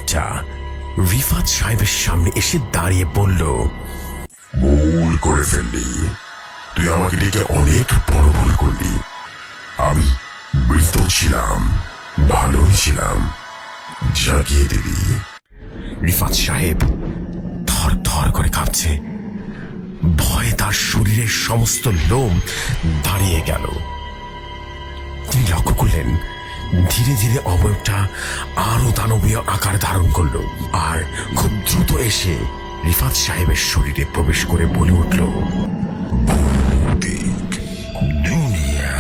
মেয়েটা রিফাত সাহেবের সামনে এসে দাঁড়িয়ে বলল, ভুল করে ফেললি, তুই আমাকে ডেকে অনেক বড় ভুল করলি। আমি মৃত ছিলাম, ভালোই ছিলাম, জাগিয়ে দিবি। রিফাত সাহেব থর থর করে কাঁপছে, ভয়ে তার শরীরের সমস্ত লোম দাঁড়িয়ে গেল। তিনি লক্ষ্য করলেন ধীরে ধীরে অবয়বটা আরো দানবীয় আকার ধারণ করলো, আর খুব দ্রুত এসে রিফাত সাহেবের শরীরে প্রবেশ করে বলে উঠল, ভৌতিক দুনিয়া।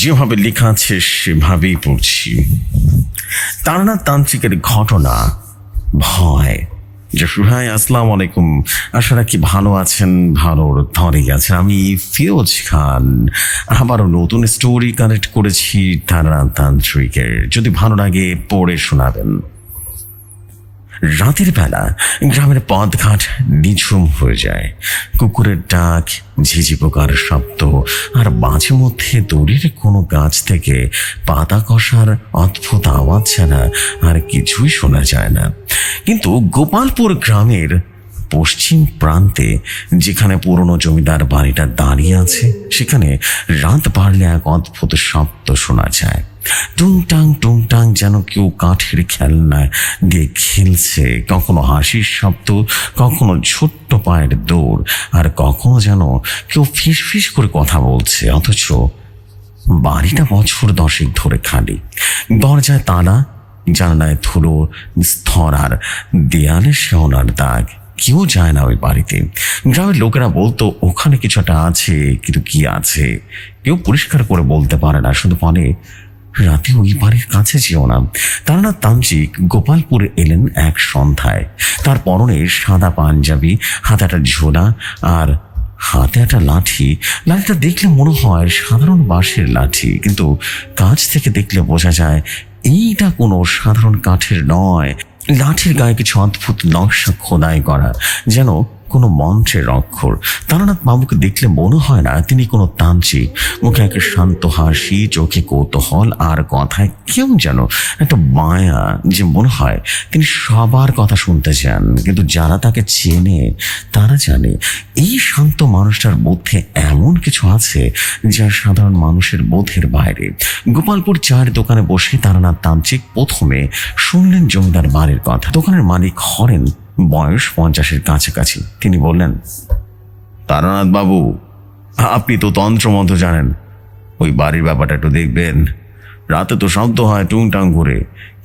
যেভাবে লেখা আছে সেভাবেই পড়ছি। তারানাথ তান্ত্রিকের ঘটনা ভয়। ভাই আসসালামু আলাইকুম, আশা রাখি ভালো আছেন, ভালোর ধরে গেছেন। আমি ফিরোজ খান আবারও নতুন স্টোরি কানেক্ট করেছি তারানাথ তান্ত্রিকের। যদি ভালো লাগে পড়ে শোনাবেন। রাতের বেলা গ্রামের পথঘাট নিঝুম হয়ে যায়। কুকুরের ডাক, ঝিঝি পোকার শব্দ আর মাঝে মধ্যে দূরের কোনো গাছ থেকে পাতা কষার অদ্ভুত আওয়াজ ছাড়া আর কিছুই শোনা যায় না। কিন্তু গোপালপুর গ্রামের পশ্চিম প্রান্তে যেখানে পুরনো জমিদার বাড়িটা দাঁড়িয়ে আছে, সেখানে রাত বাড়লে এক অদ্ভুত শব্দ শোনা যায়। টুংটাং টুংটাং, যেন কেউ কাঠের খেলনায় দিয়ে খেলছে। কখনো হাসির শব্দ, কখনো ছোট্ট পায়ের দৌড়, আর কখনো যেন কেউ ফিস ফিস করে কথা বলছে। অথচ বাড়িটা বছর 10 ধরে খালি। দরজায় তালা, জানালায় ধুলো স্তর, আর দেয়ালে শেওলার দাগ। কেউ যায় না ওই বাড়িতে। গ্রামের লোকেরা বলতো ওখানে কিছু একটা আছে, কিন্তু কি আছে কেউ পরিষ্কার করে বলতে পারে না। শুধু বলে রাতে ওই বাড়ির কাছে যেও না। তারানাথ তান্ত্রিক গোপালপুরে এলেন এক সন্ধ্যায়। তার পরনে সাদা পাঞ্জাবি, হাতে একটা ঝোলা আর হাতে একটা লাঠি। লাঠিটা দেখলে মনে হয় সাধারণ বাঁশের লাঠি, কিন্তু কাছ থেকে দেখলে বোঝা যায় এইটা কোনো সাধারণ কাঠের নয়। লাঠির গায়ে কিছু অদ্ভুত নকশা খোদাই করা, যেন কোনো মন্ত্রের অক্ষর। তারানাথ বাবুকে দেখলে মনে হয় না তিনি কোনো তান্ত্রিক। মুখে একটা শান্ত হাসি, চোখে কৌতূহল, আর কথায় কেউ যেন একটা মায়া, যে মনে হয় তিনি সবার কথা শুনতে চান। কিন্তু যারা তাকে চেনে তারা জানে এই শান্ত মানুষটার মধ্যে এমন কিছু আছে যা সাধারণ মানুষের বোধের বাইরে। গোপালপুর চায়ের দোকানে বসে তারানাথ তান্ত্রিক প্রথমে শুনলেন জমিদার বাড়ির কথা। দোকানের মালিক হরেন, বয়স 50-এর কাছাকাছি। তিনি বললেন, তারানাথ বাবু, আপনি তো তন্ত্রমন্ত্র জানেন, ওই বাড়ির ব্যাপারটা একটু দেখবেন। রাতে তো শব্দ হয় টুংটাং করে,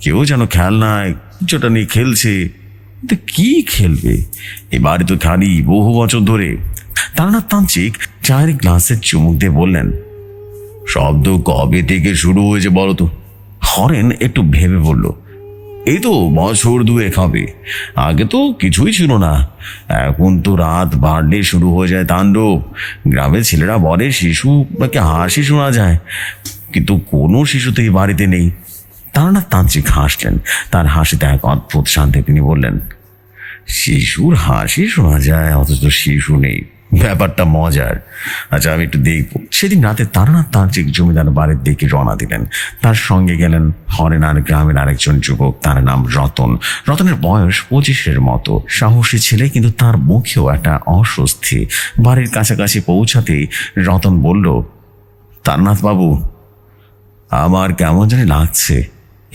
কেউ যেন খেলনায় কিছুটা নিয়ে খেলছে। তো কি খেলবে? এই বাড়ি তো খালি বহু বছর ধরে। তারানাথ তান্ত্রিক চায়ের গ্লাসের চুমুক দিয়ে বললেন, শব্দ কবে থেকে শুরু হয়েছে বলো তো? হরেন একটু ভেবে বলল, এই তো বছর 2 হবে। আগে তো কিছুই ছিল না, এখন তো রাত বাড়লে শুরু হয়ে যায় তাণ্ডব। গ্রামের ছেলেরা বলে শিশু নাকি হাসি শোনা যায়, কিন্তু কোনো শিশু তো এই বাড়িতে নেই। তারানাথ তান্ত্রিক হাসলেন, তার হাসিতে এক অদ্ভুত শান্তি। তিনি বললেন, শিশুর হাসি শোনা যায় অথচ শিশু নেই, ব্যাপারটা মজার। আচ্ছা, আমি একটু দেখবো। সেদিন রাতে তারানাথ তান্ত্রিক জমিদার বাড়ির দিকে রওনা দিলেন। তার সঙ্গে গেলেন হরেন আর গ্রামের আরেকজন যুবক, তার নাম রতন। রতনের বয়স 25-এর মতো। সাহসী ছেলে, কিন্তু তার মুখেও একটা অস্বস্তি। বাড়ির কাছাকাছি পৌঁছাতেই রতন বলল, তারানাথ বাবু, আমার কেমন জানি লাগছে,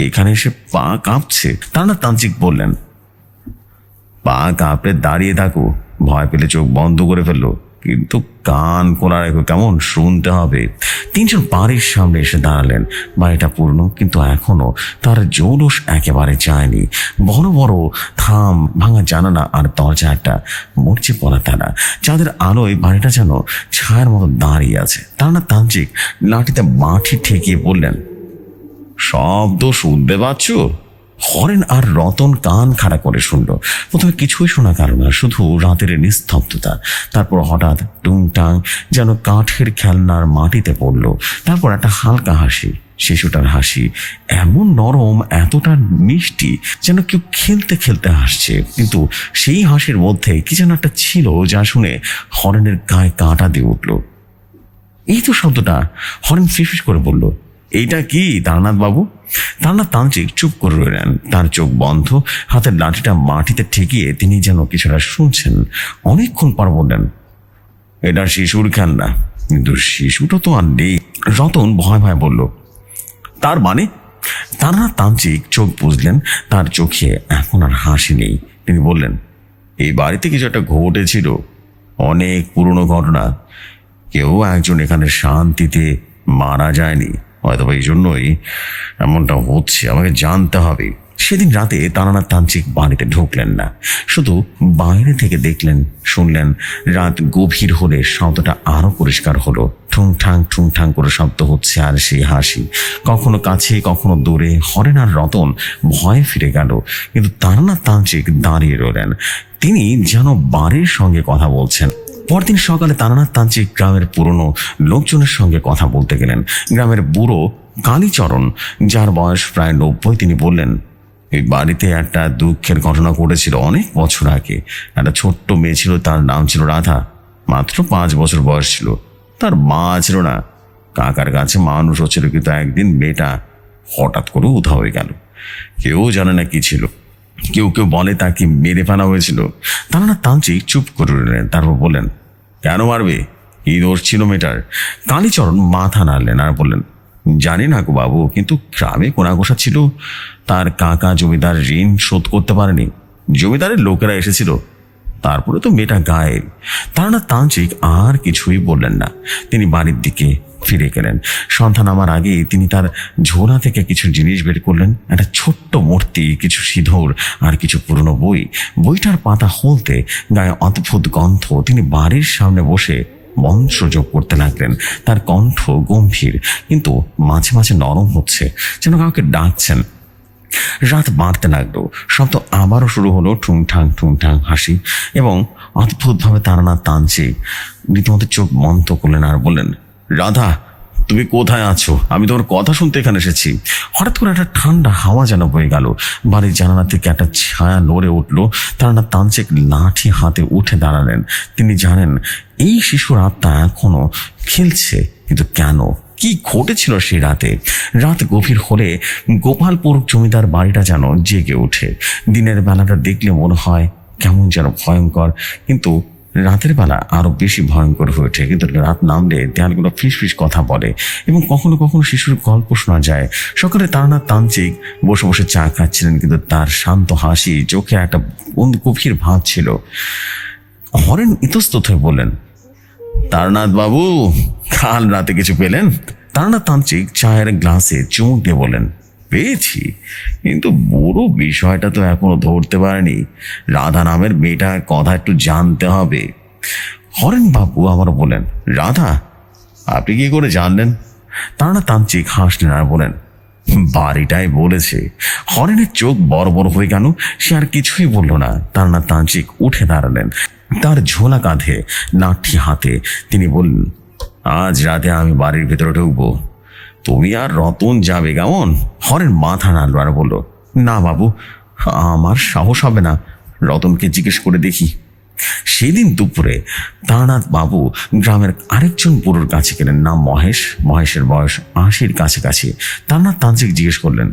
এখানে এসে পা কাঁপছে। তারানাথ তান্ত্রিক বললেন, পা কাঁপড়ে দাঁড়িয়ে থাকো, ভয় পেলে চোখ বন্ধ করে ফেললো, কিন্তু কান খোলা রেখো, কেমন? শুনতে হবে। 3জন বাড়ির সামনে এসে দাঁড়ালেন। বাড়িটা পূর্ণ, কিন্তু এখনো তার জৌলুস একেবারে যায়নি। বড় বড় থাম, ভাঙা জানালা আর দরজা, একটা মরচে পড়া তালা। চাঁদের আলোয় বাড়িটা যেন ছায়ার মতো দাঁড়িয়ে আছে। তারানাথ তান্ত্রিক লাঠিতে মাটি ঠেকিয়ে বললেন, শব্দ শুনতে পাচ্ছ? হরেন আর রতন কান খাড়া করে শুনল। প্রথমে কিছুই শোনা গেল না, শুধু রাতের নিস্তব্ধতা। তারপর হঠাৎ টুংটাং যেন কাঠের খেলনার মাটিতে পড়ল। তারপর একটা হালকা হাসি, শিশুটার হাসি এমন নরম, এতটা মিষ্টি, যেন কেউ খেলতে খেলতে হাসছে। কিন্তু সেই হাসির মধ্যে কি যেন একটা ছিল যা শুনে হরেনের গায়ে কাঁটা দিয়ে উঠল। এই তো শব্দটা! হরেন ফিসফিস করে বলল, এইটা কি তারানাথ বাবু? তারানাথ তান্ত্রিক চুপ করে রইলেন, তার চোখ বন্ধ, হাতের লাঠিটা মাটিতে ঠেকিয়ে তিনি যেন কিছুটা শুনছেন। অনেকক্ষণ পর বললেন, এটা শিশুর খেলনা, কিন্তু শিশুটা তো আর নেই। রতন ভয় ভয় বলল, তার মানে? তারানাথ তান্ত্রিক চোখ বুঝলেন, তার চোখে এখন আর হাসি নেই। তিনি বললেন, এই বাড়িতে কিছু একটা ঘটেছিল, অনেক পুরনো ঘটনা। কেউ একজন এখানে শান্তিতে মারা যায়নি, হয়তো এই জন্যই এমনটা হচ্ছে, আমাকে জানতে হবে। সেদিন রাতে তারানাথ তান্ত্রিক বাড়িতে ঢুকলেন না, শুধু বাইরে থেকে দেখলেন, শুনলেন। রাত গভীর হলে শব্দটা আরো পরিষ্কার হলো। ঠুংঠাং করে শব্দ হচ্ছে, আর সেই হাসি কখনো কাছে কখনো দূরে। হরেন আর রতন ভয়ে ফিরে গেল, কিন্তু তারানাথ তান্ত্রিক দাঁড়িয়ে রইলেন। তিনি যেন বাড়ির সঙ্গে কথা বলছেন। পরদিন সকালে তারানাথ তান্ত্রিক গ্রামের পুরনো লোকজনের সঙ্গে কথা বলতে গেলেন। গ্রামের বুড়ো কালীচরণ, যার বয়স প্রায় 90, তিনি বললেন, এই বাড়িতে একটা দুঃখের ঘটনা ঘটেছিল অনেক বছর আগে। একটা ছোট্ট মেয়ে ছিল, তার নাম ছিল রাধা। মাত্র 5 বছর বয়স ছিল। তার মা ছিল না, কাকার কাছে মানুষ হচ্ছিল, কিন্তু একদিন মেয়েটা হঠাৎ করে উধাও হয়ে গেল। কেউ জানে না কি ছিল। কেউ কেউ বলে তাকে মেরে ফেলা হয়েছিল। তারানাথ তান্ত্রিক চুপ করে রইলেন, তারপর বললেন, কেন মারবে? কি দোষ ছিল মেয়েটার? কালীচরণ মাথা নাড়লেন আর বললেন, জানি না গো বাবু, কিন্তু গ্রামে কোনাঘোষা ছিল, তার কাকা জমিদার ঋণ শোধ করতে পারেনি। জমিদারের লোকেরা এসেছিল, তারপরে তো মেয়েটা গায়েব। তারানাথ তান্ত্রিক আর কিছুই বললেন না। তিনি বাড়ির দিকে ফিরে গেলেন। সন্ধ্যা নামার আগে তিনি তার ঝোলা থেকে কিছু জিনিস বের করলেন, একটা ছোট্ট মূর্তি, কিছু সিঁদুর আর কিছু পুরনো বই। বইটার পাতা খুলতে গায়ে অদ্ভুত গন্ধ। তিনি বাড়ির সামনে বসে মন্ত্রযোগ করতে লাগলেন। তার কণ্ঠ গম্ভীর, কিন্তু মাঝে মাঝে নরম হচ্ছে, যেন কাউকে ডাকছেন। রাত বাড়তে লাগলো, শব্দ আবারও শুরু হলো, ঠুংঠাং হাসি। এবং অদ্ভুতভাবে তারানাথ তান্ত্রিক রীতিমতো চোখ বন্ধ করলেন আর বললেন, রাধা, তুমি কোথায় আছো? আমি তোমার কথা শুনতে এখানে এসেছি। হঠাৎ করে একটা ঠান্ডা হাওয়া যেন বয়ে গেল। বাড়ির জানালা থেকে একটা ছায়া নড়ে উঠলো। তারানাথ তান্ত্রিক লাঠি হাতে উঠে দাঁড়ালেন। তিনি জানেন এই শিশুর আত্মা এখনো খেলছে, কিন্তু কেন? কি ঘটেছিল সেই রাতে? রাত গভীর হলে গোপালপুর জমিদার বাড়িটা যেন জেগে ওঠে। দিনের বেলাটা দেখলে মনে হয় কেমন যেন ভয়ঙ্কর, কিন্তু রাতের বেলা আরো বেশি ভয়ঙ্কর হয়ে ওঠে। কিন্তু রাত নামলে দেয়ালগুলো ফিস কথা বলে, এবং কখনো কখনো শিশুর গল্প শোনা যায়। সকালে তারানাথ তান্ত্রিক বসে বসে চা খাচ্ছিলেন, কিন্তু তার শান্ত হাসি, চোখে একটা গভীর ভাব ছিল। হরেন ইতস্তত হয়ে বললেন, তারানাথ বাবু, কাল রাতে কিছু পেলেন? তারানাথ তান্ত্রিক চায়ের গ্লাসে চুমুক দিয়ে বলেন, পেয়েছি, কিন্তু বড় বিষয়টা তো এখনো ধরতে পারেনি। রাধা নামের মেয়েটার কথা একটু জানতে হবে। হরেন বাবু আবার বলেন, রাধা? আপনি কি করে জানলেন? তারানাথ তান্ত্রিক হাসলেন আর বলেন, বাড়িটাই বলেছে। হরেনের চোখ বড় বড় হয়ে গেল, সে আর কিছুই বলল না। তারানাথ তান্ত্রিক উঠে দাঁড়ালেন, তার ঝোলা কাঁধে, লাঠি হাতে। তিনি বললেন, আজ রাতে আমি বাড়ির ভেতরে ঢুকবো, তুমি আর রতন যাবে কেমন? হরেন মাথা নাড়ল আর বলল, না বাবু, আমার সাহস হবে না, রতনকে জিজ্ঞেস করে দেখি। সেদিন দুপুরে তারানাথ বাবু গ্রামের আরেকজন বুড়োর কাছে গেলেন, নাম মহেশ। মহেশের বয়স 80-র কাছাকাছি। তারানাথ তান্ত্রিক জিজ্ঞেস করলেন,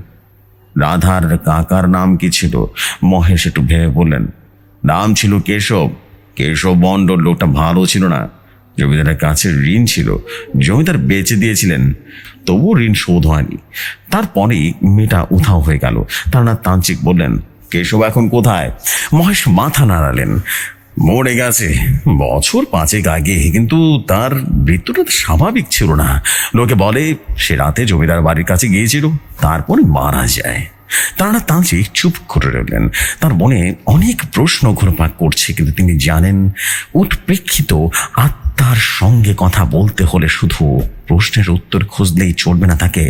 রাধার কাকার নাম কি ছিল? মহেশ একটু ভেবে বললেন, নাম ছিল কেশব। কেশব মণ্ডল। লোকটা ভালো ছিল না, জমিদারের কাছে ঋণ ছিল, জমিদার বেচে দিয়েছিলেন, তবুও ঋণ শোধ হয়নি। তারপরেই মেয়েটা উধাও হয়ে গেল। তারানাথ তান্ত্রিক বললেন, কেশব এখন কোথায়? মহেশ মাথা নাড়ালেন, মরে গেছে 5 বছর আগে, কিন্তু তার মৃত্যুটা স্বাভাবিক ছিল না। লোকে বলে সে রাতে জমিদার বাড়ির কাছে গিয়েছিল, তারপরে মারা যায়। তারানাথ তান্ত্রিক চুপ করে রইলেন। তার মনে অনেক প্রশ্ন ঘুরপাক করছে, কিন্তু তিনি জানেন উৎপ্রেক্ষিত আত্মার সঙ্গে কথা বলতে হলে শুধু প্রশ্নের উত্তর খুঁজলেই চলবে না, তাকে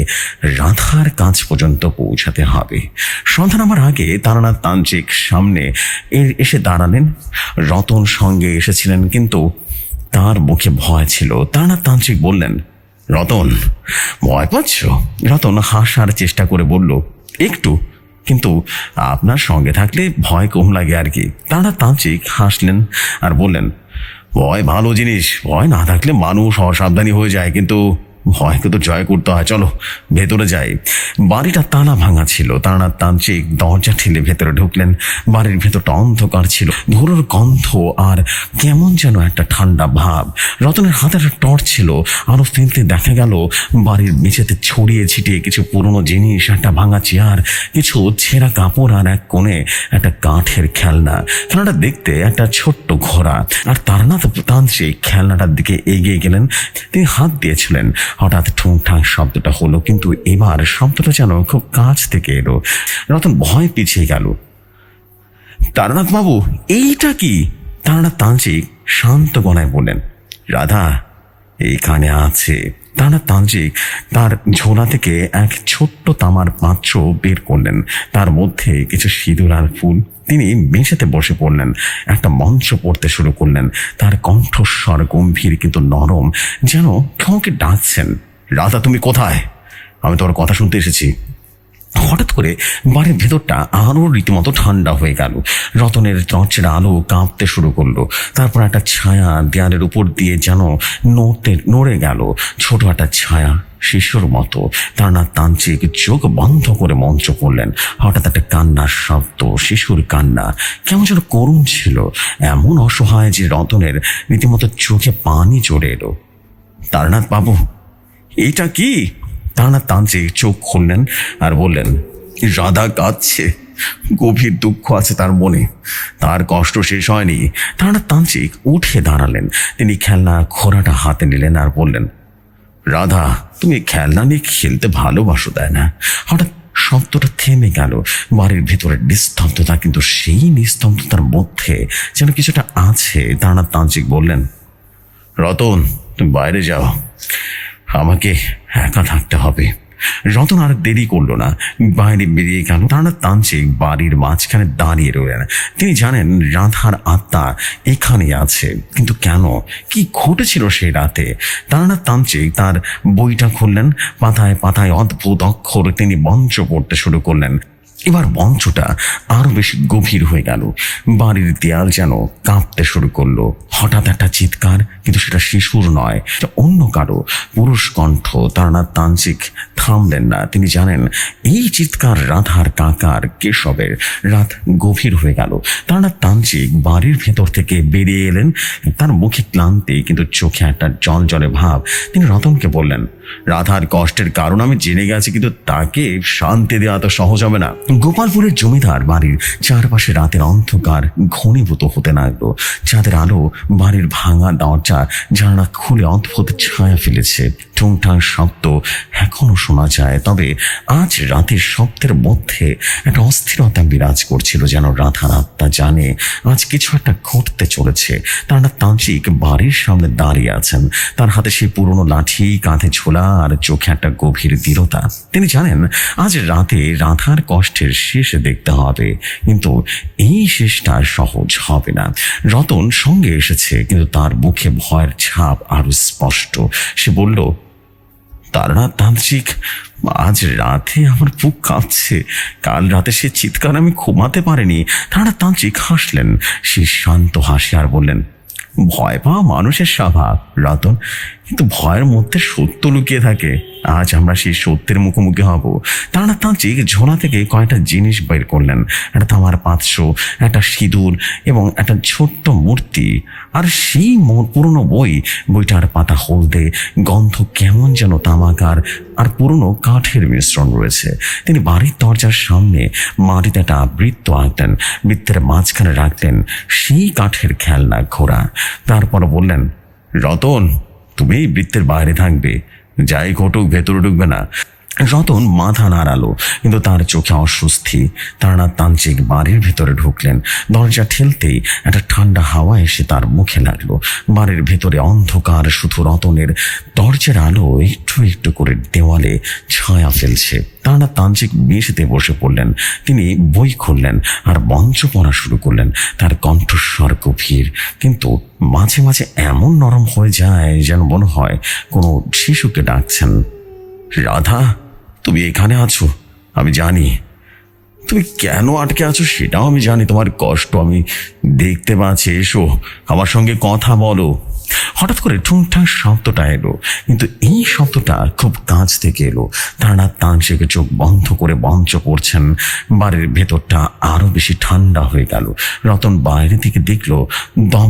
রাধার কাছ পর্যন্ত পৌঁছাতে হবে। সন্ধ্যা নামার আগে তারানাথ তান্ত্রিক সামনে এসে দাঁড়ালেন। রতন সঙ্গে এসেছিলেন, কিন্তু তার মুখে ভয় ছিল। তারানাথ তান্ত্রিক বললেন, রতন, ভয় পাচ্ছ? রতন হাসার চেষ্টা করে বলল, একটু, কিন্তু আপনার সঙ্গে থাকলে ভয় কম লাগে আর কি। তারানাথ তান্ত্রিক হাসলেন আর বললেন, ভয় ভালো জিনিস, ভয় না থাকলে মানুষ অসাবধানী হয়ে যায়, কিন্তু ভয়কে তো জয় করতে হয়। চলো ভেতরে যাই। বাড়িটা তালা ভাঙা ছিল। তারানাথ তান্ত্রিক দরজা ঠেলে ভেতরে ঢুকলেন। বাড়ির ভেতরটা অন্ধকার ছিল, ধুলোর গন্ধ আর কেমন যেন একটা ঠান্ডা ভাব। রতনের হাতে একটা টর্চ ছিল, আরো ফেলতে দেখা গেল বাড়ির মেঝেতে ছড়িয়ে ছিটিয়ে কিছু পুরনো জিনিস, একটা ভাঙা চেয়ার, কিছু ছেঁড়া কাপড় আর এক কোণে একটা কাঠের খেলনা। খেলনাটা দেখতে একটা ছোট্ট ঘোড়া। আর তারানাথ তান্ত্রিক খেলনাটার দিকে এগিয়ে গেলেন। তিনি হাত দিয়েছিলেন। হঠাৎ ঠুংঠাং শব্দটা হলো, কিন্তু এবার শব্দটা যেন খুব কাছ থেকে এলো। রতন ভয় পিছিয়ে গেল। তারানাথ বাবু, এইটা কি? তারানাথ তান্ত্রিক শান্ত গলায় বললেন, রাধা এইখানে আছে। তারানাথ তান্ত্রিক তার ঝোলা থেকে এক ছোট্ট তামার পাত্র বের করলেন। তার মধ্যে কিছু সিঁদুর আর ফুল। তিনি মেঝেতে বসে পড়লেন, একটা মন্ত্র পড়তে শুরু করলেন। তার কণ্ঠস্বর গম্ভীর কিন্তু নরম, যেন কাউকে ডাকছেন। রাধা, তুমি কোথায়? আমি তোমার কথা শুনতে এসেছি। হঠাৎ করে বাড়ির ভেতরটা আরো রীতিমতো ঠান্ডা হয়ে গেল। রতনের টর্চের আলো কাঁপতে শুরু করলো। তারপর একটা ছায়া দেয়ালের উপর দিয়ে যেন নড়ে গেল, ছোট একটা ছায়া, শিশুর মতো। তারানাথ তান্ত্রিক চোখ বন্ধ করে মন্ত্র পড়লেন। হঠাৎ একটা কান্নার শব্দ, শিশুর কান্না, কেমন যেন করুণ ছিল, এমন অসহায় যে রতনের রীতিমতো চোখে পানি চড়ে এলো। তারানাথ বাবু, এইটা কি? তারানাথ তান্ত্রিক চোখ খুললেন আর বললেন, রাধা কাঁদছে, গভীর দুঃখ আছে তার মনে, তার কষ্ট শেষ হয়নি। তারানাথ তান্ত্রিক উঠে দাঁড়ালেন। তিনি খেলনা ঘোড়াটা হাতে নিলেন আর বললেন, রাধা, তুমি খেলনা নিয়ে খেলতে ভালোবাসো, তাই না? হঠাৎ শব্দটা থেমে গেল। বাড়ির ভেতরে নিস্তব্ধতা, কিন্তু সেই নিস্তব্ধতার মধ্যে যেন কিছুটা আছে। তারানাথ তান্ত্রিক বললেন, রতন, তুমি বাইরে যাও, আমাকে একা থাকতে হবে। রতন আর দেরি করলো না, বাইরে বেরিয়ে গেল। তারানাথ তান্ত্রিক বাড়ির মাঝখানে দাঁড়িয়ে রইলেন। তিনি জানেন রাধার আত্মা এখানে আছে, কিন্তু কেন, কি ঘটেছিল সেই রাতে? তারানাথ তান্ত্রিক তার বইটা খুললেন। পাতায় পাতায় অদ্ভুত অক্ষর তিনি মন্ত্র পড়তে শুরু করলেন। এবার মঞ্চটা আরো বেশি গভীর হয়ে গেল। বাড়ির দেয়াল যেন কাঁপতে শুরু করলো। হঠাৎ একটা চিৎকার, কিন্তু সেটা শিশুর নয়, এটা অন্য কারো পুরুষ কণ্ঠ। তারানাথ তান্ত্রিক থামলেন না। তিনি জানেন এই চিৎকার রাধার, কাকার, কেশবের। রাত গভীর হয়ে গেল। তারানাথ তান্ত্রিক বাড়ির ভেতর থেকে বেরিয়ে এলেন। তার মুখে ক্লান্তি, কিন্তু চোখে একটা জল জলে ভাব। তিনি রতনকে বললেন, রাধার কষ্টের কারণ আমি জেনে গেছি, কিন্তু তাকে শান্তি দেওয়া তো সহজ হবে না। গোপালপুরের জমিদার বাড়ির চারপাশে রাতের অন্ধকার ঘনীভূত হতে লাগলো। চাঁদের আলো বাড়ির ভাঙা দরজা জানালা খুলে অদ্ভুত ছায়া ফেলেছে। ঠুংঠাং শব্দ এখনো শোনা যায়, তবে আজ রাতের শব্দের মধ্যে একটা অস্থিরতা বিরাজ করছিল, যেন রাধার আত্মা জানে আজ কিছু একটা ঘটতে চলেছে। তারা তান্ত্রিক বাড়ির সামনে দাঁড়িয়ে আছেন। তার হাতে সেই পুরনো লাঠি, কাঁধে ছোলা আর চোখে একটা গভীর দৃঢ়তা। তিনি জানেন আজ রাতে রাধার কষ্টের শেষে দেখতে হবে, কিন্তু এই শেষটা সহজ হবে না। রতন সঙ্গে এসেছে, কিন্তু তার মুখে ভয়ের ছাপ আরো স্পষ্ট। সে বলল, তারানাথ তান্ত্রিক, আজ রাতে আমার বুক কাঁপছে। কাল রাতে সে চিৎকার আমি ঘুমাতে পারিনি। তারানাথ তান্ত্রিক হাসলেন, সে শান্ত হাসি, আর বললেন, ভয় পাওয়া মানুষের স্বভাব রতন, কিন্তু ভয়ের মধ্যে সত্য লুকিয়ে থাকে। আজ আমরা সেই সত্যের মুখোমুখি হব। তারানাথ তান্ত্রিক ঝোলা থেকে কয়েকটা জিনিস বের করলেন। একটা তামার পাত্র, একটা সিঁদুর এবং একটা ছোট্ট মূর্তি, আর সেই পুরনো বইটার পাতা হলদে, গন্ধ কেমন যেন তামাকার আর পুরনো কাঠের মিশ্রণ রয়েছে। তিনি বাড়ির দরজার সামনে মাটিতে একটা বৃত্ত আঁকলেন। বৃত্তের মাঝখানে রাখলেন সেই কাঠের খেলনা ঘোড়া। তারপর বললেন, রতন, তুমি এই বৃত্তের বাইরে থাকবে, যাই ঘটুক ভেতরে ঢুকবে না। রতন মাথা নাড়ালো, কিন্তু তার চোখে অস্বস্তি। তারানাথ তান্ত্রিক বাড়ির ভেতরে ঢুকলেন। দরজা ঠেলতেই একটা ঠান্ডা হাওয়া এসে তার মুখে লাগলো। বাড়ির ভেতরে অন্ধকার, শুধু রতনের দরজার আলো একটু একটু করে দেওয়ালে ছায়া ফেলছে। তারানাথ তান্ত্রিক মেঝেতে বসে পড়লেন। তিনি বই খুললেন আর মন্ত্র পড়া শুরু করলেন। তার কণ্ঠস্বর গভীর, কিন্তু মাঝে মাঝে এমন নরম হয়ে যায় যেন মনে হয় কোনো শিশুকে ডাকছেন। রাধা, তুমি এখানে আছো আমি জানি। তুমি কেন আটকে আছো সেটাও আমি জানি। তোমার কষ্ট আমি দেখতে পাচ্ছি। এসো, আমার সঙ্গে কথা বলো। হঠাৎ করে ঠুংঠাং শব্দটা এলো, কিন্তু এই শব্দটা খুব কাছ থেকে এলো। তারানাথ তান্ত্রিকের চোখ বন্ধ করে মন্ত্র পড়ছেন। বাড়ির ভেতরটা আরো বেশি ঠান্ডা হয়ে গেল। রতন বাইরে থেকে দেখলো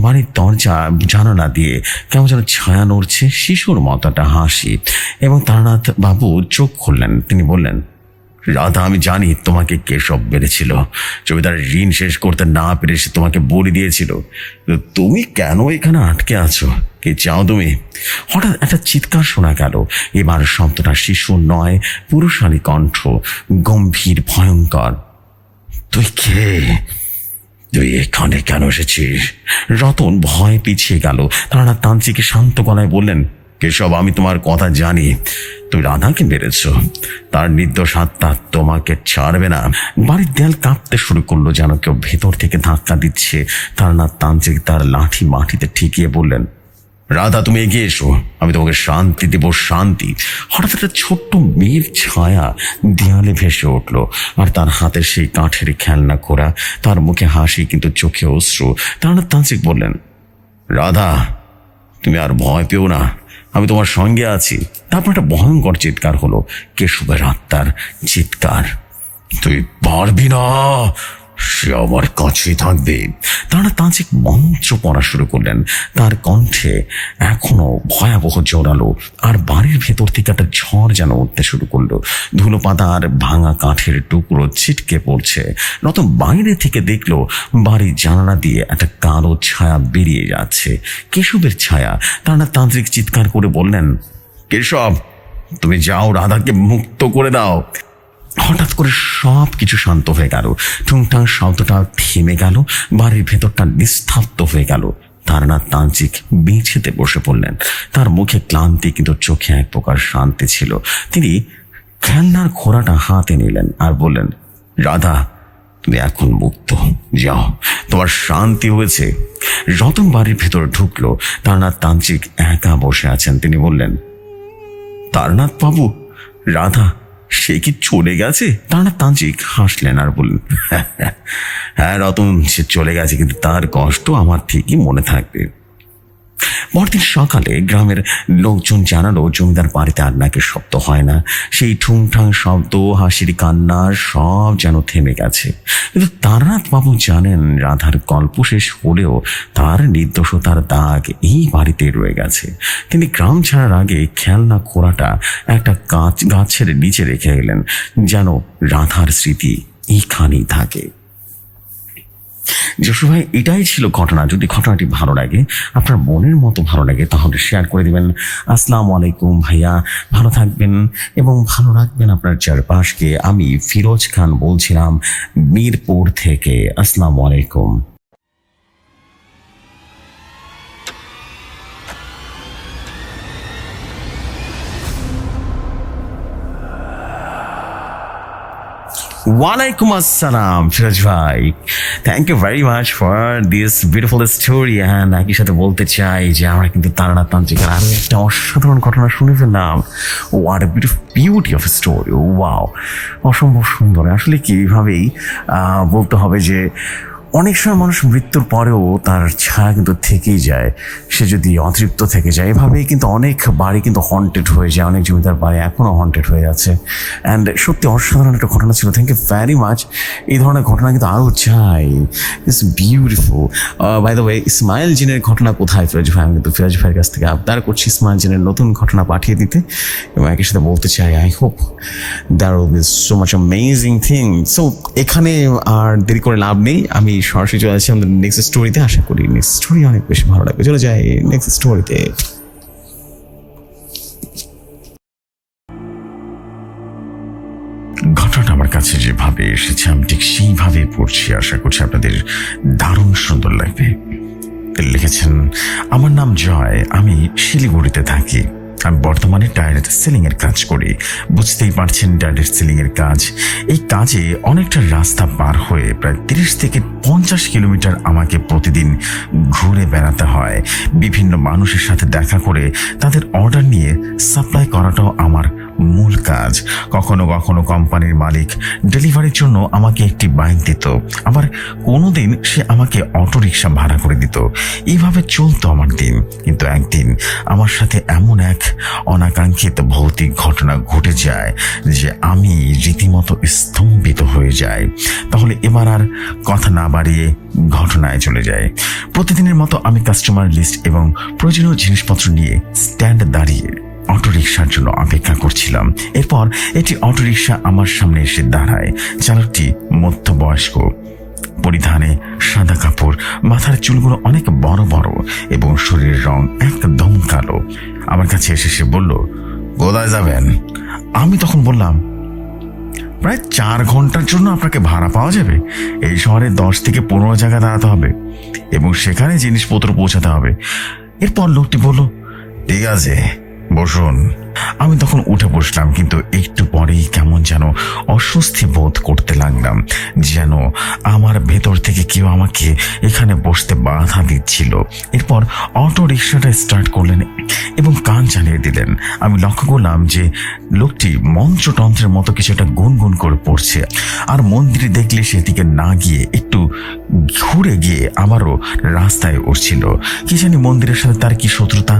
বাড়ির দরজা জানালা দিয়ে কেমন যেন ছায়া নড়ছে, শিশুর মতো একটা হাসি। এবং তারানাথ বাবু চোখ খুললেন। তিনি বললেন, রাধা, আমি জানি তোমাকে কেশব বেড়েছিল। জমিদার ঋণ শেষ করতে না পেরে সে তোমাকে বলি দিয়েছিল। তুমি কেন এখানে আটকে আছো? কি চাও তুমি? হঠাৎ একটা চিৎকার শোনা গেল। এবার শব্দটা শিশু নয়, পুরুষালী কণ্ঠ, গম্ভীর, ভয়ঙ্কর। তুই কে? তুই এখানে কেন এসেছিস? রতন ভয় পিছিয়ে গেল। তারা তান্ত্রিকে শান্ত গলায় বললেন, কেশব, আমি তোমার কথা জানি। তুই রাধাকে মেরেছ। তার নির্দোষ আত্মা তোমাকে ছাড়বে না। বাড়ির দেয়াল কাঁপতে শুরু করলো, যেন কেউ ভেতর থেকে ধাক্কা দিচ্ছে। তারানাথ তান্ত্রিক তার লাঠি মাটিতে ঠেকিয়ে বললেন, রাধা, তুমি এগিয়ে এসো, আমি তোমাকে শান্তি দেব, শান্তি। হঠাৎ একটা ছোট্ট মেয়ের ছায়া দেয়ালে ভেসে উঠলো, আর তার হাতে সেই কাঠের খেলনা ঘোড়া। তার মুখে হাসি, কিন্তু চোখে অশ্রু। তারানাথ তান্ত্রিক বললেন, রাধা, তুমি আর ভয় পেও না, আমি তোমার সঙ্গে আছি। তারপর একটা ভয়ঙ্কর চিৎকার হলো, কেশবের আত্মার চিৎকার। তুই পারবি না, সে আমার কাছে থাকবে। তারা তান্ত্রিক মন্ত্র পড়া শুরু করলেন। তার কণ্ঠে এখনো ভয়াবহ জোরালো, আর বাড়ির ভেতর থেকে একটা ঝড় যেন উঠতে শুরু করলো। ধুলো পাতা আর ভাঙা কাঠের টুকরো ছিটকে পড়ছে। রতন বাইরে থেকে দেখলো বাড়ির জানালা দিয়ে একটা কালো ছায়া বেরিয়ে যাচ্ছে, কেশবের ছায়া। তারা তান্ত্রিক চিৎকার করে বললেন, কেশব, তুমি যাও, রাধাকে মুক্ত করে দাও। হঠাৎ করে সব কিছু শান্ত হয়ে গেল। টুংটাং শব্দটা থেমে গেল। বাড়ির ভেতরটা নিস্তব্ধ হয়ে গেল। তারানাথ তান্ত্রিক মেঝেতে বসে পড়লেন। তার মুখে ক্লান্তি, কিন্তু চোখে এক প্রকার শান্তি ছিল। তিনি খেলনার ঘোড়াটা হাতে নিলেন আর বললেন, রাধা, তুমি এখন মুক্ত, যাও, তোমার শান্তি হয়েছে। রতন বাড়ির ভেতরে ঢুকলো। তারানাথ তান্ত্রিক একা বসে আছেন। তিনি বললেন, তারানাথ বাবু, রাধা সে কি চলে গেছে? তারানাথ তান্ত্রিক হাসলেন আর বললেন, হ্যাঁ রতন, সে চলে গেছে, কিন্তু তার কষ্ট আমার ঠিকই মনে থাকবে। পরদিন সকালে গ্রামের লোকজন জানালো জমিদার বাড়িতে আর নাকি শব্দ হয় না। সেই ঠুংঠাং শব্দ, হাসির কান্না সব যেন থেমে গেছে। কিন্তু তারানাথ বাবু জানেন, রাধার গল্প শেষ হলেও তার নির্দোষতার দাগ এই বাড়িতে রয়ে গেছে। তিনি গ্রাম ছাড়ার আগে খেলনা ঘোড়াটা একটা গাছের নিচে রেখে গেলেন, যেন রাধার স্মৃতি এইখানেই থাকে। যশু ভাই, এটাই ছিল ঘটনা। যদি ঘটনাটি ভালো লাগে, আপনার মনের মতো ভালো লাগে, তাহলে শেয়ার করে দিবেন। আসসালামু আলাইকুম ভাইয়া, ভালো থাকবেন এবং ভালো রাখবেন আপনার চারপাশকে। আমি ফিরোজ খান বলছিলাম মিরপুর থেকে। আসসালামু আলাইকুম। Walaikum assalam, Firaj bhai. Thank you very much for this beautiful story. And একই সাথে বলতে চাই যে আমরা কিন্তু তারানাথ তান্ত্রিকের আরো একটা অসাধারণ ঘটনা শুনে ফেললাম। What a beauty of a story. Wow, অসম্ভব সুন্দর। আসলে কি এইভাবেই বলতে হবে যে অনেক সময় মানুষ মৃত্যুর পরেও তার ছায়া কিন্তু থেকেই যায়, সে যদি অতৃপ্ত থেকে যায়। এভাবেই কিন্তু অনেক বাড়ি কিন্তু হন্টেড হয়ে যায়, অনেক জমিদার বাড়ি এখনও হন্টেড হয়ে আছে। অ্যান্ড সত্যি অসাধারণ একটা ঘটনা ছিল। Thank you very much. এই ধরনের ঘটনা কিন্তু আরও চাই। It's beautiful. By the way, Ismail জিনের ঘটনা কোথায় ফিরোজ ভাই? আমি কিন্তু ফিরোজ ভাইয়ের কাছ থেকে আবদার করছি ইসমাইল জিনের নতুন ঘটনা পাঠিয়ে দিতে, এবং একই সাথে বলতে চাই I hope there will be so much amazing thing. So এখানে আর দেরি করে লাভ নেই, আমি সরাসরি চলে যাচ্ছি আমাদের নেক্সট স্টোরিতে। আশা করি নেক্সট স্টোরি অনেক বেশি ভালো লাগবে। চলে যাই নেক্সট স্টোরিতে। যেভাবে এসেছে আমি ঠিক সেইভাবে পড়ছি। আশা করছি আপনাদের দারুণ সুন্দর লাগবে। লিখেছেন, আমার নাম জয়, আমি শিলিগুড়িতে থাকি। আমি বর্তমানে টায়ার সেলিং এর কাজ করি। বুঝতেই পারছেন টায়ার সেলিং এর কাজ, এই কাজে অনেকটা রাস্তা পার হয়ে প্রায় 30 থেকে 50 কিলোমিটার আমাকে প্রতিদিন ঘুরে বেড়াতে হয়। বিভিন্ন মানুষের সাথে দেখা করে তাদের অর্ডার নিয়ে সাপ্লাই করাটাও আমার মূল কাজ। কখনো কখনো কোম্পানির মালিক ডেলিভারির জন্য আমাকে একটি বাইক দিত, আবার কোনোদিন সে আমাকে অটো রিক্সা ভাড়া করে দিত। এইভাবে চলতো আমার দিন। কিন্তু একদিন আমার সাথে এমন এক অনাকাঙ্ক্ষিত ভৌতিক ঘটনা ঘটে যায় যে আমি রীতিমতো স্তম্ভিত হয়ে যাই। তাহলে এবার আর কথা না বাড়িয়ে ঘটনায় চলে যায়। প্রতিদিনের মতো আমি কাস্টমার লিস্ট এবং প্রয়োজনীয় জিনিসপত্র নিয়ে স্ট্যান্ডে দাঁড়িয়ে অটোরিকশার জন্য অপেক্ষা করছিলাম। এরপর একটি অটোরিকশা আমার সামনে এসে দাঁড়ায়। চালকটি মধ্যবয়স্ক, পরিধানে সাদা কাপড়, মাথার চুলগুলো অনেক বড় বড় এবং শরীরের রং একদম কালো। আমার কাছে এসে সে বলল, কোথায় যাবেন? আমি তখন বললাম, প্রায় 4 ঘন্টার জন্য আপনাকে ভাড়া পাওয়া যাবে। এই শহরে 10 থেকে 15 জায়গা দাঁড়াতে হবে এবং সেখানে জিনিসপত্র পৌঁছাতে হবে। এরপর লোকটি বলল, ঠিক আছে, বসুন। আমি তখন উঠে বসলাম, কিন্তু একটু পরেই কেমন যেন অস্বস্তি বোধ করতে লাগলাম, যেন আমার ভেতর থেকে কেউ আমাকে এখানে বসতে বাধা দিচ্ছিল। এরপর অটো রিক্সাটা স্টার্ট করলেন এবং কান চালিয়ে দিলেন। আমি লক্ষ্য করলাম যে লোকটি মন্ত্রতন্ত্রের মতো কিছু একটা গুনগুন করে পড়ছে, আর মন্দিরে দেখলে সেদিকে না গিয়ে একটু ঘুরে গিয়ে আবারও রাস্তায় উঠছিল। কি জানি মন্দিরের সাথে তার কি শত্রুতা।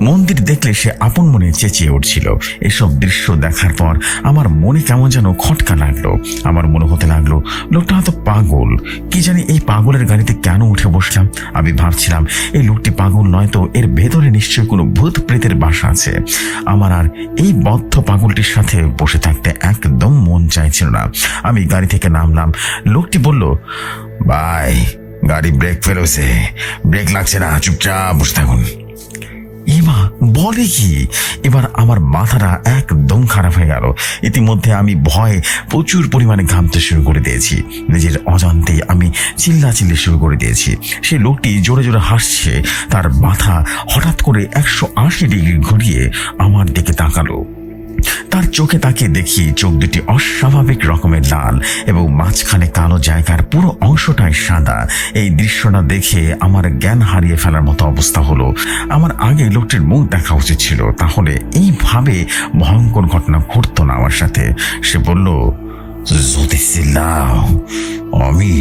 মন্দির দেখলে সে আপন মনে চেঁচিয়ে উঠছিল। এসব দৃশ্য দেখার পর আমার মনে কেমন যেন খটকা লাগলো। আমার মনে হতে লাগলো লোকটা হয়তো পাগল। কি জানি এই পাগলের গাড়িতে কেন উঠে বসলাম। আমি ভাবছিলাম এই লোকটি পাগল নয় তো, এর ভেতরে নিশ্চয়ই কোনো ভূত প্রেতের বাসা আছে। আমার আর এই বদ্ধ পাগলটির সাথে বসে থাকতে একদম মন চাইছিল না। আমি গাড়ি থেকে নামলাম। লোকটি বলল, ভাই, গাড়ি ব্রেক ফেলেছে, ব্রেক লাগছে না, চুপচাপ বসে থাকুন। এমা বলে কি? এবার আমার মাথাটা একদম খারাপ হয়ে গেল। ইতিমধ্যে আমি ভয়ে প্রচুর পরিমাণে ঘামতে শুরু করে দিয়েছি। নিজের অজান্তেই আমি চিল্লাচিল্লি শুরু করে দিয়েছি। সেই লোকটি জোরে জোরে হাসছে। তার মাথা হঠাৎ করে 180 ডিগ্রি ঘুরিয়ে আমার দিকে তাকালো। তার চোখে তাকিয়ে দেখি চোখ দুটি অস্বাভাবিক রকমের লাল এবং মাঝখানে কালো জায়গার পুরো অংশটাই সাদা। এই দৃশ্যটা দেখে আমার জ্ঞান হারিয়ে ফেলার মতো অবস্থা হলো। আমার আগে লোকটির মুখ দেখা উচিত ছিল, তাহলে এইভাবে ভয়ঙ্কর ঘটনা ঘটতো না আমার সাথে। সে বলল, যদি চিল্লাও আমি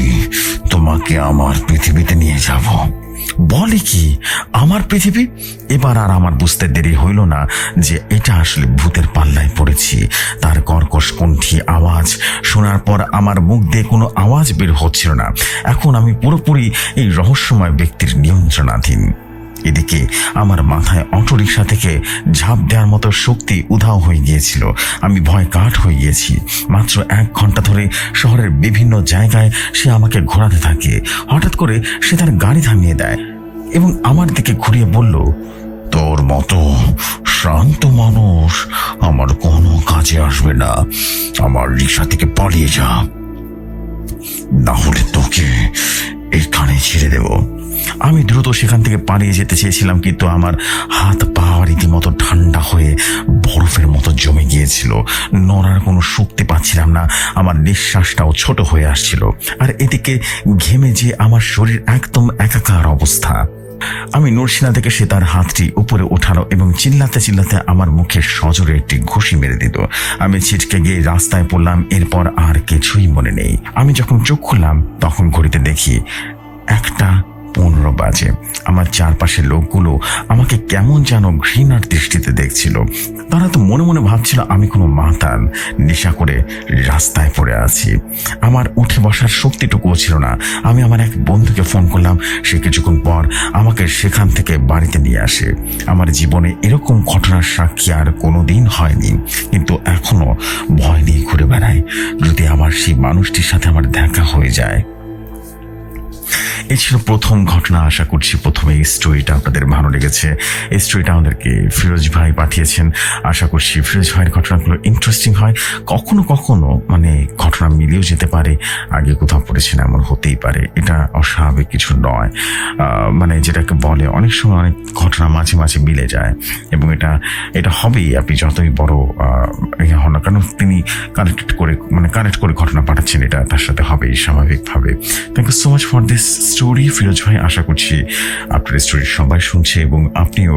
তোমাকে আমার পৃথিবীতে নিয়ে যাব। বলে কি? আমার পৃথিবী? এবার আর আমার বুঝতে দেরি হইল না যে এটা আসলে ভূতের পাল্লায় পড়েছি। তার কর্কশ কণ্ঠী আওয়াজ শোনার পর আমার মুখ দিয়ে কোনো আওয়াজ বের হচ্ছিল না। এখন আমি পুরোপুরি এই রহস্যময় ব্যক্তির নিয়ন্ত্রণাধীন। এদিকে আমার মাথায় অটোরিকশা থেকে ঝাঁপ দেওয়ার মতো শক্তি উধাও হয়ে গিয়েছিল। আমি ভয় কাঠ হয়ে গিয়েছি। মাত্র 1 ঘন্টা ধরে শহরের বিভিন্ন জায়গায় সে আমাকে ঘোরাতে থাকে। হঠাৎ করে সে তার গাড়ি থামিয়ে দেয় এবং আমার দিকে ঘুরিয়ে বলল, তোর মতো শান্ত মানুষ আমার কোনো কাজে আসবে না। আমার রিক্সা থেকে পালিয়ে যা, না হলে তোকে এখানে ছেড়ে দেব। আমি দ্রুত সেখান থেকে পালিয়ে যেতে চেয়েছিলাম, কিন্তু আমার হাত পা রীতিমতো ঠান্ডা হয়ে বরফের মতো জমে গিয়েছিল। নড়ার কোনো শক্তি পাচ্ছিলাম না। আমার নিঃশ্বাসটাও ছোট হয়ে আসছিল, আর এদিকে ঘেমে যে আমার শরীর একদম একাকার অবস্থা। আমি নড়ছি না দেখে সে তার হাতটি উপরে ওঠালো এবং চিল্লাতে চিল্লাতে আমার মুখে সজোরে একটি ঘুষি মেরে দিল। আমি ছিটকে গিয়ে রাস্তায় পড়লাম। এরপর আর কিছুই মনে নেই। আমি যখন চোখ খুললাম তখন ঘড়িতে দেখি 1:15 বাজে। আমার চারপাশের লোকগুলো আমাকে কেমন যেন ঘৃণার দৃষ্টিতে দেখছিল। তারা তো মনে মনে ভাবছিল আমি কোনো মাতাল নেশা করে রাস্তায় পড়ে আছি। আমার উঠে বসার শক্তিটুকুও ছিল না। আমি আমার এক বন্ধুকে ফোন করলাম। সে কিছুক্ষণ পর আমাকে সেখান থেকে বাড়িতে নিয়ে আসে। আমার জীবনে এরকম ঘটনার সাক্ষী আর কোনোদিন হয়নি, কিন্তু এখনো ভয় নিয়ে ঘুরে বেড়াই, যদি আমার সেই মানুষটির সাথে আমার দেখা হয়ে যায়। এই ছিল প্রথম ঘটনা। আশা করছি প্রথমে এই স্টোরিটা আপনাদের ভালো লেগেছে। এই স্টোরিটা আমাদেরকে ফিরোজ ভাই পাঠিয়েছেন। আশা করছি ফিরোজ ভাইয়ের ঘটনাগুলো ইন্টারেস্টিং হয়। কখনো কখনো মানে ঘটনা মিলেও যেতে পারে, আগে কোথাও পড়েছেন এমন হতেই পারে, এটা অস্বাভাবিক কিছু নয়। মানে যেটাকে বলে অনেক সময় অনেক ঘটনা মাঝে মাঝে মিলে যায়, এবং এটা হবেই আপনি যতই বড় হন না কেন। তিনি কানেক্ট করে ঘটনা পাঠাচ্ছেন, এটা তার সাথে হবেই স্বাভাবিকভাবে। Thank you so much for this story Firoz ভাই। আশা করছি আপনার স্টোরি সবাই শুনছে এবং আপনিও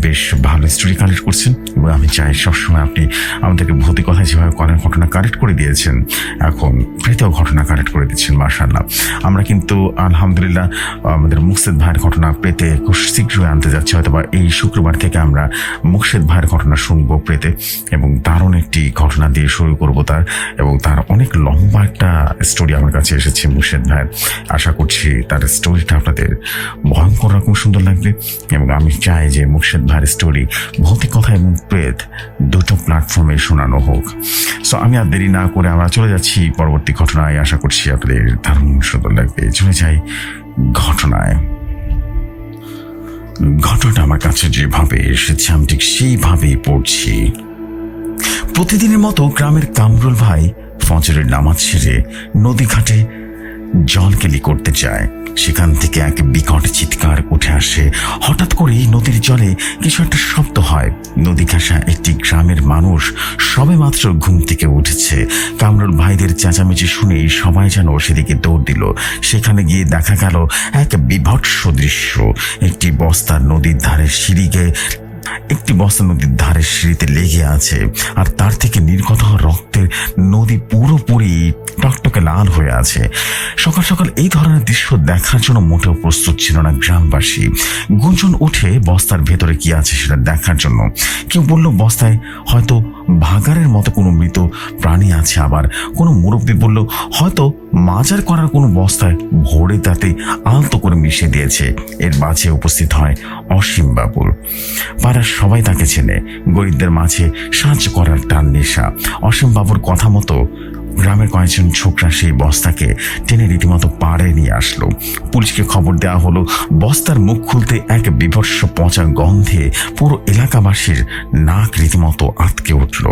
বেশ ভালো স্টোরি কালেক্ট করছেন, এবং আমি চাই সবসময় আপনি আমাদেরকে ভৌতিক কথায় যেভাবে করেন ঘটনা কালেক্ট করে দিয়েছেন, এখন প্রেতেও ঘটনা কালেক্ট করে দিচ্ছেন। মাশাআল্লাহ। আমরা কিন্তু আলহামদুলিল্লাহ আমাদের মুকসেদ ভাইয়ের ঘটনা প্রেতে খুব শীঘ্রই আনতে যাচ্ছি। হয়তো বা এই শুক্রবার থেকে আমরা মুকসেদ ভাইয়ের ঘটনা শুনবো প্রেতে, এবং দারুণ একটি ঘটনা দিয়ে শুরু করবো তার, এবং তার অনেক লম্বা একটা স্টোরি আমার কাছে এসেছে মুকসেদ ভাইয়ের। আশা করছি তার স্টোরিটা আপনাদের ভয়ঙ্কর রকম সুন্দর লাগবে, এবং আমি চাই যে মুকসেদ ভাইয়ের স্টোরি ভৌতিক কথা এবং প্রেত দুটো প্ল্যাটফর্মে শোনানো হোক। সো আমি আর দেরি না করে আমরা চলে যাচ্ছি পরবর্তী ঘটনায়। আশা করছি আপনাদের দারুণ সুন্দর লাগবে। চলে যাই ঘটনায়। ঘটনাটা আমার কাছে যেভাবে এসেছে আমি ঠিক সেইভাবেই পড়ছি। প্রতিদিনের মতো গ্রামের কামরুল ভাই ফজরের নামাজ সেরে নদী ঘাটে জলকেলি করতে যায়। সেখান থেকে এক বিকট চিৎকার উঠে আসে। হঠাৎ করেই নদীর জলে কিছু একটা শব্দ হয়। নদী ঘেঁষা একটি গ্রামের মানুষ সবে মাত্র ঘুম থেকে উঠেছে। কামরুল ভাইদের চেঁচামেচি শুনেই সবাই যেন সেদিকে দৌড় দিল। সেখানে গিয়ে দেখা গেল এক বিভৎস দৃশ্য। একটি বস্তা নদীর ধারে সিঁড়িতে লেগে আছে, আর তার থেকে নির্গত হওয়া রক্তের নদী পুরোপুরি টকটকে লাল হয়ে আছে। সকাল সকাল এই ধরনের দৃশ্য দেখার জন্য মোটেও প্রস্তুত ছিল না গ্রামবাসী। গুঞ্জন উঠে বস্তার ভেতরে কি আছে সেটা দেখার জন্য। কেউ বলল বস্তায় হয়তো ভাগাড়ের মতো কোনো মৃত প্রাণী আছে, আবার কোনো মুরব্বী বলল হয়তো মাজার করার কোনো বস্তায় ভরে তাতে আলতো করে মিশিয়ে দিয়েছে। এর মাঝে উপস্থিত হয় অসীম বাবুর। পাড়ার সবাই তাকে চেনে। গরিবদের মাঝে সাহায্য করার টান নেশা। অসীম বাবুর কথা মতো গ্রামের কয়েকজন ছোকরা সেই বস্তাকে টেনে রীতিমতো পাড়ে নিয়ে আসলো। পুলিশকে খবর দেওয়া হলো। বস্তার মুখ খুলতে এক বিভৎস পচা গন্ধে পুরো এলাকাবাসীর নাক রীতিমতো আটকে উঠল।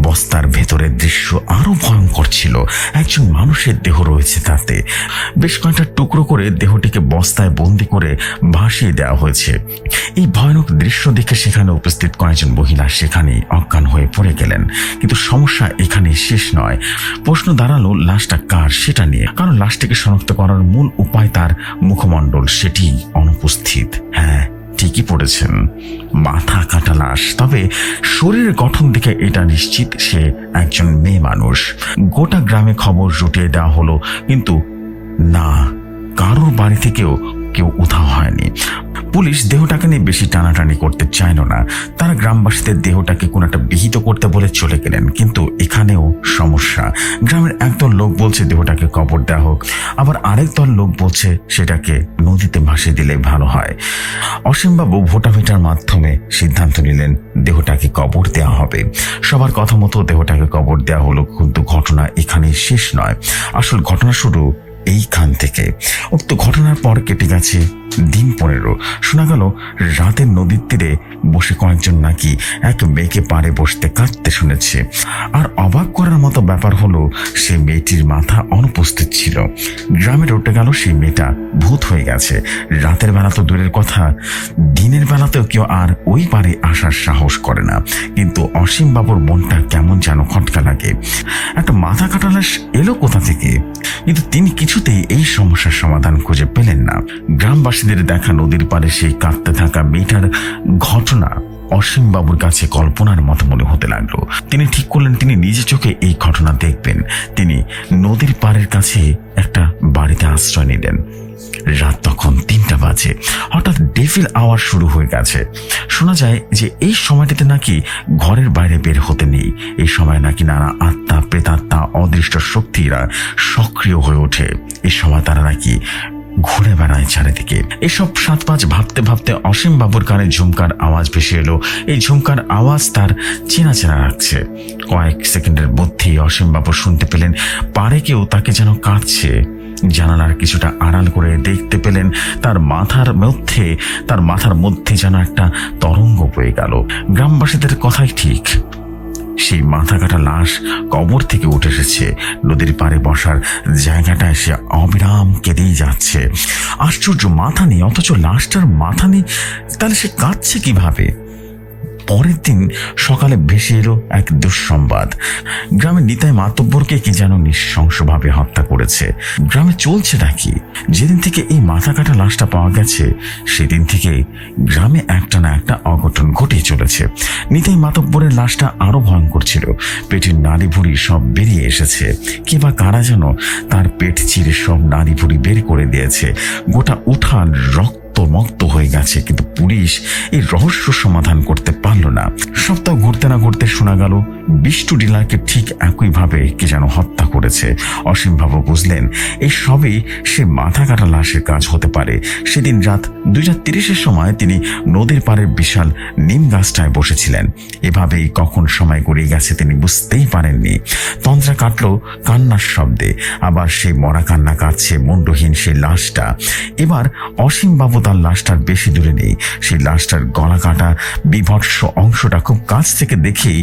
বস্তার ভেতরের দৃশ্য আরো ভয়ঙ্কর ছিল। একজন মানুষের দেহ রয়েছে তাতে। বেশ কয়েকটা টুকরো করে দেহটিকে বস্তায় বন্দি করে ভাসিয়ে দেওয়া হয়েছে। এই ভয়ানক দৃশ্য দেখে সেখানে উপস্থিত কয়েকজন মহিলা সেখানেই অজ্ঞান হয়ে পড়ে গেলেন। কিন্তু সমস্যা এখানে শেষ নয়। প্রশ্ন দাঁড়ালো লাশটা কার সেটা নিয়ে, কারণ লাশটিকে শনাক্ত করার মূল উপায় তার মুখমণ্ডল সেটি অনুপস্থিত। হ্যাঁ, ঠিকই পড়েছেন, মাথা কাটা লাশ। তবে শরীরের গঠন দেখে এটা নিশ্চিত সে একজন মেয়ে মানুষ। গোটা গ্রামে খবর জুটিয়ে দেওয়া হলো, কিন্তু না, কারোর বাড়ি থেকেও কেউ উধাও হয়নি। পুলিশ দেহটাকে নিয়ে বেশি টানাটানি করতে চাইল না। তারা গ্রামবাসীদের দেহটাকে কোনো একটা বিহিত করতে বলে চলে গেলেন। কিন্তু এখানেও সমস্যা। গ্রামের একদল লোক বলছে দেহটাকে কবর দেওয়া হোক, আবার আরেক দল লোক বলছে সেটাকে নদীতে ভাসিয়ে দিলে ভালো হয়। অসীমবাবু ভোটাভেটার মাধ্যমে সিদ্ধান্ত নিলেন দেহটাকে কবর দেওয়া হবে। সবার কথা মতো দেহটাকে কবর দেওয়া হলো। কিন্তু ঘটনা এখানেই শেষ নয়। আসল ঘটনা শুরু এইখান থেকে। উক্ত ঘটনার পর কেটে গেছে দিন 15। শোনা গেল রাতের নদীর তীরে বসে কয়েকজন নাকি এক মেয়েকে পাড়ে বসতে কাঁদতে শুনেছে। আর অবাক করার মতো ব্যাপার হলো সেই মেয়েটির মাথা অনুপস্থিত ছিল। গ্রামে রটে গেল সেই মেয়েটা ভূত হয়ে গেছে। রাতের বেলা তো দূরের কথা, দিনের বেলাতেও কেউ আর ওই পারে আসার সাহস করে না। কিন্তু অসীম বাবুর মনটা কেমন যেন খটকা লাগে। একটা মাথা কাটা লাশ এলো কোথা থেকে? কিন্তু তিনি কিছুতেই এই সমস্যার সমাধান খুঁজে পেলেন না। গ্রামবাসীদের দেখা নদীর পাড়ে সেই কাঁদতে থাকা মেয়েটার ঘটনা অসীম বাবুর কাছে কল্পনার মতো মনে হতে লাগলো। তিনি ঠিক করলেন তিনি নিজে চোখে এই ঘটনা দেখবেন। তিনি নদীর পাড়ের কাছে একটা বাড়িতে আশ্রয় নিলেন। রাত তখন 3টা বাজে। হঠাৎ ডেভিল আওয়াজ শুরু হয়ে গেছে। শোনা যায় যে এই সময়টিতে নাকি ঘরের বাইরে বের হতে নেই। এই সময় নাকি নানা আত্মা, প্রেতাত্মা, অদৃষ্ট শক্তিরা সক্রিয় হয়ে ওঠে। এই সময় তারা নাকি ঘুরে বেড়ায় চারিদিকে। এসব 7-5 ভাবতে ভাবতে অসীম বাবুর কানে ঝুমকার আওয়াজ ভেসে এলো। এই ঝুমকার আওয়াজ তার চেনা চেনা লাগছে। কয়েক সেকেন্ডের মধ্যেই অসীম বাবু শুনতে পেলেন পাড়ে কেউ তাকে যেন কাঁদছে। জানালার কিছুটা আড়াল করে দেখতে পেলেন তার মাথার মধ্যে যেন একটা তরঙ্গ বয়ে গেল। গ্রামবাসীদের কথাই ঠিক, সেই মাথা কাটা লাশ কবর থেকে উঠে এসেছে, নদীর পাড়ে বসার জায়গাটায় সে অবিরাম কেঁদেই যাচ্ছে। আশ্চর্য, মাথা নেই, অথচ লাশটার মাথা নেই, তাহলে সে কাঁদছে কিভাবে? পরের দিন সকালে ভেসে এলো এক দুঃসংবাদ। গ্রামের নিতাই মাতব্বরকে কি যেন নৃশংসভাবে হত্যা করেছে। গ্রামে চলছে নাকি? যেদিন থেকে এই মাথা কাটা লাশটা পাওয়া গেছে সেদিন থেকে গ্রামে একটা না একটা অঘটন ঘটেই চলেছে। নিতাই মাতব্বরের লাশটা আরো ভয়ঙ্কর ছিল। পেটের নাড়ি ভুড়ি সব বেরিয়ে এসেছে। কে বা কারা যেন তার পেট চিরে সব নাড়ি ভুড়ি বের করে দিয়েছে। গোটা উঠান রক্ত হয়ে গেছে, কিন্তু পুলিশ এই রহস্য সমাধান করতে পারল না। সপ্তাহ ঘুরতে না ঘুরতে শোনা গেল বিষ্টু ডিলারকে ঠিক একইভাবে কে যেন হত্যা করেছে। অসীমবাবু বুঝলেন এই সবই সে মাথা কাটা লাশের কাজ হতে পারে। সেদিন রাত 2:30 সময় তিনি নদীর পাড়ের বিশাল নিম গাছটায় বসেছিলেন। এভাবেই কখন সময় গড়িয়ে গেছে তিনি বুঝতেই পারেননি। তন্দ্রা কাটল কান্নার শব্দে, আবার সেই মরা কান্না কাটছে মুন্ডহীন সেই লাশটা। এবার অসীমবাবু তার লাশটার বেশি দূরে নেই। সেই লাশটার গলা কাটা বিভৎস অংশটা খুব কাছ থেকে দেখেই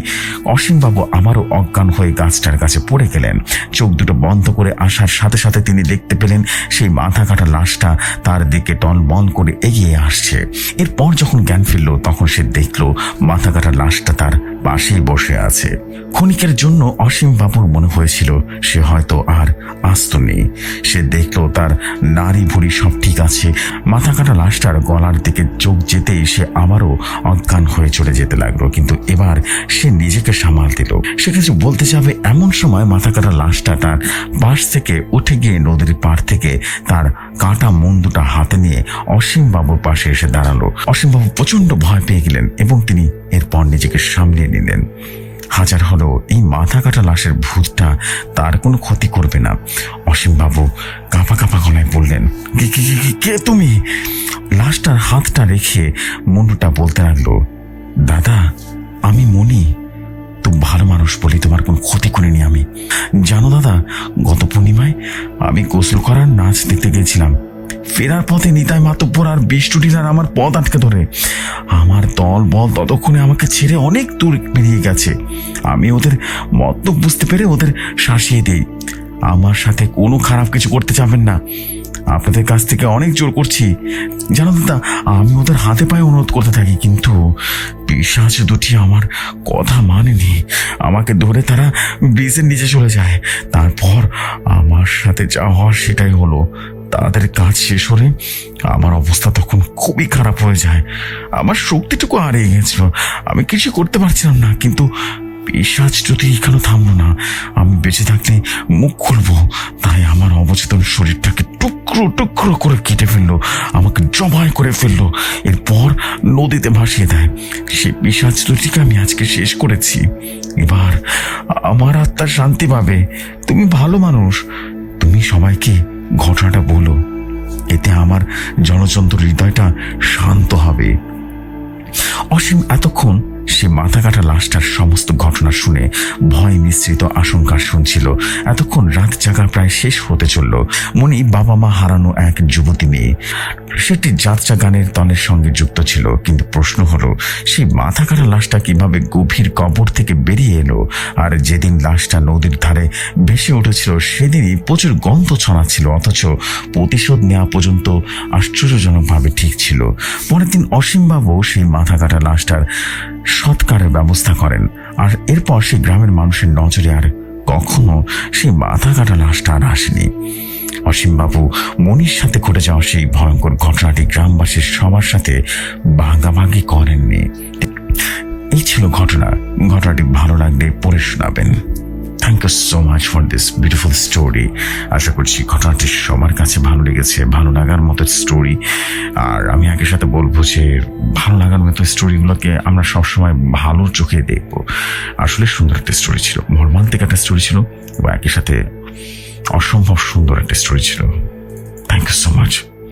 অসীমবাবু আবারও অজ্ঞান হয়ে গাছটার কাছে পড়ে গেলেন। চোখ দুটো বন্ধ করে আসার সাথে সাথে তিনি দেখতে পেলেন সেই মাথা কাটা লাশটা তার দিকে টলমল করে এগিয়ে আসছে। এরপর যখন জ্ঞান ফিরল তখন সে দেখল মাথা কাটা লাশটা তার পাশেই বসে আছে। ক্ষণিকের জন্য অসীমবাবুর মনে হয়েছিল সে হয়তো আর আস্ত নেই। সে দেখল তার নাড়ি ভুড়ি সব ঠিক আছে। মাথা কাটা লাশটার গলার দিকে চোখ যেতেই সে আবারও অজ্ঞান হয়ে চলে যেতে লাগলো। কিন্তু এবার সে নিজেকে সামাল দিল। সে কিছু বলতে যাবে এমন সময় মাথা কাটা লাশটা তার পাশ থেকে উঠে গিয়ে নদীর পাড় থেকে তার কাটা মন দুটা হাতে নিয়ে অসীমবাবুর পাশে এসে দাঁড়ালো। অসীমবাবু প্রচন্ড ভয় পেয়ে গেলেন এবং তিনি এরপর নিজেকে সামলিয়ে নিলেন। হাজার হলো এই মাথা কাটা লাশের ভূতটা তার কোনো ক্ষতি করবে না। অসীমবাবু কাঁপা কাঁপা গলায় বললেন, কে তুমি? লাশটার হাতটা রেখে মুন্ডুটা বলতে লাগলো, দাদা আমি মনি, তুমি ভালো মানুষ বলি তোমার কোনো ক্ষতি করিনি আমি। জানো দাদা, গত পূর্ণিমায় আমি গোসল করার নাচ দেখতে গেছিলাম। ফেরার পথে নিতাই মাতব্বর আর বিষ্টু ডিলার আমার পথ আটকে ধরে। আমার দল বল ততক্ষণে আমাকে ছেড়ে অনেক দূর বেরিয়ে গেছে। আমি ওদের মতলব বুঝতে পেরে ওদের শাসিয়ে দেই। আমার সাথে কোনো খারাপ কিছু করতে চাবেন না, আপনাদের কাছ থেকে অনেক জোর করছি। জানো দাদা, আমি ওদের হাতে পায়ে অনুরোধ করতে থাকি, কিন্তু পিশাচ দুটি আমার কথা মানেনি। আমাকে ধরে তারা ব্রিজের নিচে চলে যায়। তারপর আমার সাথে যা হওয়ার সেটাই হলো। তাদের কাজ শেষ হলে আমার অবস্থা তখন খুবই খারাপ হয়ে যায়। আমার শক্তিটুকু হারিয়ে গেছিল, আমি কিছু করতে পারছিলাম না। কিন্তু পিশাচ যদি এখানে থামলো না, আমি বেঁচে থাকলে মুখ খুলবো। তাই আমার অবচেতন শরীরটাকে টুকরো টুকরো করে কেটে ফেললো, আমাকে জবাই করে ফেললো, এরপর নদীতে ভাসিয়ে দেয়। সেই পিশাচ দুটিকে আমি আজকে শেষ করেছি। এবার আমার আত্মা শান্তি পাবে। তুমি ভালো মানুষ, তুমি সবাইকে ঘটনাটা বলো, এতে আমার জলচন্দ্র হৃদয়টা শান্ত হবে। অসীম এতক্ষণ সে মাথা কাটা লাশটার সমস্ত ঘটনা শুনে ভয় মিশ্রিত আশঙ্কা শুনছিল। এতক্ষণ রাত জাগা প্রায় শেষ হতে চলল। মনি বাবা মা হারানো এক যুবতী মেয়ে। সেটি যাত্রা গানের দলের সঙ্গে যুক্ত ছিল। কিন্তু প্রশ্ন হলো, সেই মাথা কাটা লাশটা কিভাবে গভীর কবর থেকে বেরিয়ে এলো? আর যেদিন লাশটা নদীর ধারে ভেসে উঠেছিল সেদিনই প্রচুর গন্ধ ছড়াচ্ছিল, অথচ প্রতিশোধ নেওয়া পর্যন্ত আশ্চর্যজনকভাবে ঠিক ছিল। পরের দিন অসীমবাবু সেই মাথা কাটা লাশটার সৎকারের ব্যবস্থা করেন। আর এরপর সেই গ্রামের মানুষের নজরে আর কখনো সেই মাথা কাটা লাশটা আর আসেনি। অসীমবাবু মনির সাথে ঘটে যাওয়া সেই ভয়ঙ্কর ঘটনাটি গ্রামবাসীর সবার সাথে ভাগাভাগি করেননি। এই ছিল ঘটনাটি ভালো লাগলে পড়ে শোনাবেন। Thank you so much for this beautiful story. আশা করছি ঘটনাটি সবার কাছে ভালো লেগেছে, ভালো লাগার মতো স্টোরি। আর আমি একই সাথে বলবো যে ভালো লাগার মতো স্টোরিগুলোকে আমরা সবসময় ভালো চোখে দেখবো। আসলে সুন্দর একটা স্টোরি ছিল, মর্মান্তিক একটা স্টোরি ছিল, এবং একই সাথে অসম্ভব সুন্দর একটা স্টোরি ছিল। Thank you so much.